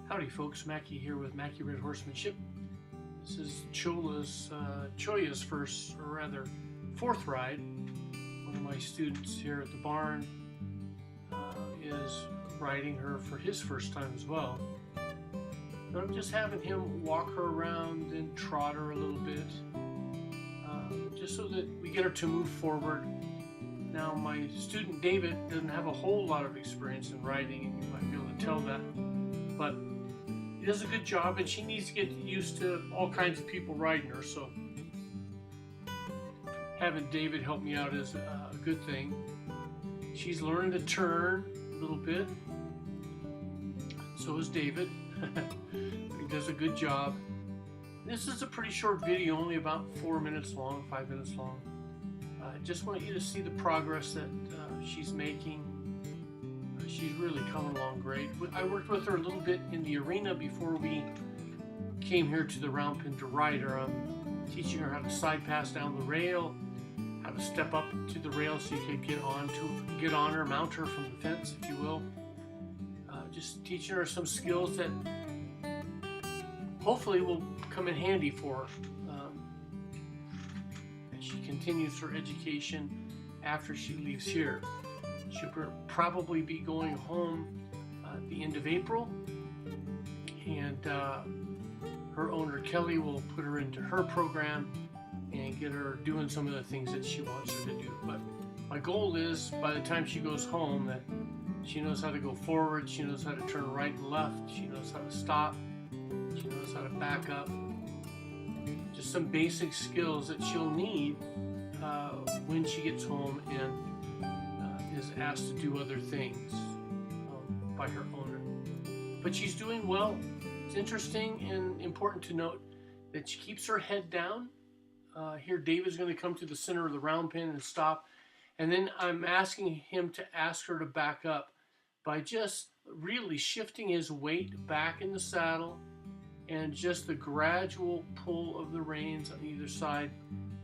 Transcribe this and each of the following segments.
Howdy folks, Mackie here with Mackie Red Horsemanship. This is Choya's first, or rather fourth ride. One of my students here at the barn is riding her for his first time as well. But I'm just having him walk her around and trot her a little bit, just so that we get her to move forward. Now my student David doesn't have a whole lot of experience in riding, and you might be able to tell that, but he does a good job, and she needs to get used to all kinds of people riding her, so having David help me out is a good thing. She's learning to turn a little bit, so is David. He does a good job. This is a pretty short video, only about 4 minutes long, 5 minutes long. I just want you to see the progress that she's making. She's really coming along great. I worked with her a little bit in the arena before we came here to the round pen to ride her. I'm teaching her how to side pass down the rail, how to step up to the rail so you can get on her, mount her from the fence, if you will. Just teaching her some skills that hopefully will come in handy for her as she continues her education after she leaves here. She'll probably be going home at the end of April, and her owner Kelly will put her into her program and get her doing some of the things that she wants her to do. But my goal is, by the time she goes home, that she knows how to go forward, she knows how to turn right and left, she knows how to stop, she knows how to back up. Just some basic skills that she'll need when she gets home and is asked to do other things by her owner. But she's doing well. It's interesting and important to note that she keeps her head down. Here David's going to come to the center of the round pen and stop, and then I'm asking him to ask her to back up by just really shifting his weight back in the saddle, and just the gradual pull of the reins on either side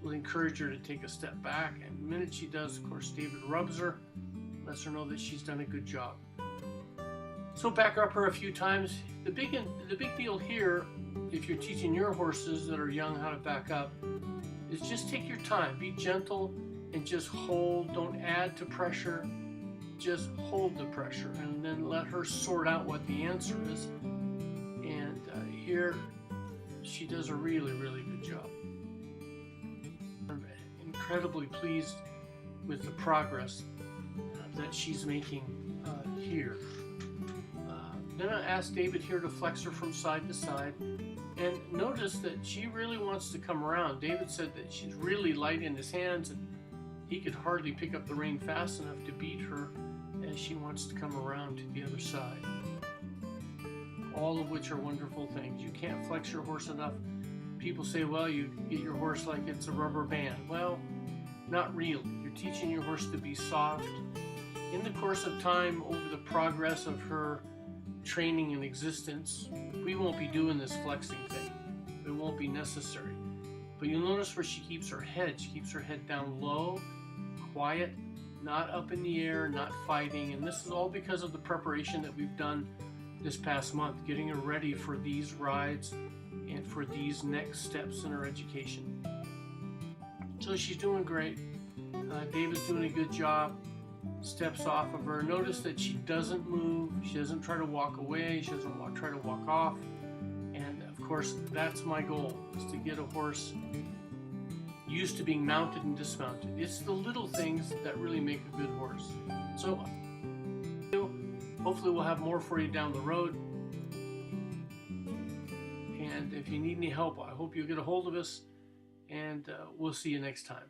will encourage her to take a step back. And the minute she does, of course, David rubs her, lets her know that she's done a good job. So back up her a few times. The big deal here, if you're teaching your horses that are young how to back up, is just take your time, be gentle, and just hold. Don't add to pressure, just hold the pressure, and then let her sort out what the answer is. And here she does a really good job. I'm incredibly pleased with the progress that she's making here. Then I asked David here to flex her from side to side, and notice that she really wants to come around. David said that she's really light in his hands, and he could hardly pick up the rein fast enough to beat her as she wants to come around to the other side. All of which are wonderful things. You can't flex your horse enough. People say, well, you get your horse like it's a rubber band. Well, not really. You're teaching your horse to be soft. In the course of time, over the progress of her training and existence, we won't be doing this flexing thing. It won't be necessary. But you'll notice where she keeps her head. She keeps her head down low, quiet, not up in the air, not fighting. And this is all because of the preparation that we've done this past month, getting her ready for these rides and for these next steps in her education. So she's doing great. David's doing a good job. Steps off of her. Notice that she doesn't move. She doesn't try to walk away. She doesn't try to walk off. And of course, that's my goal, is to get a horse used to being mounted and dismounted. It's the little things that really make a good horse. So hopefully we'll have more for you down the road. And if you need any help, I hope you'll get a hold of us, and we'll see you next time.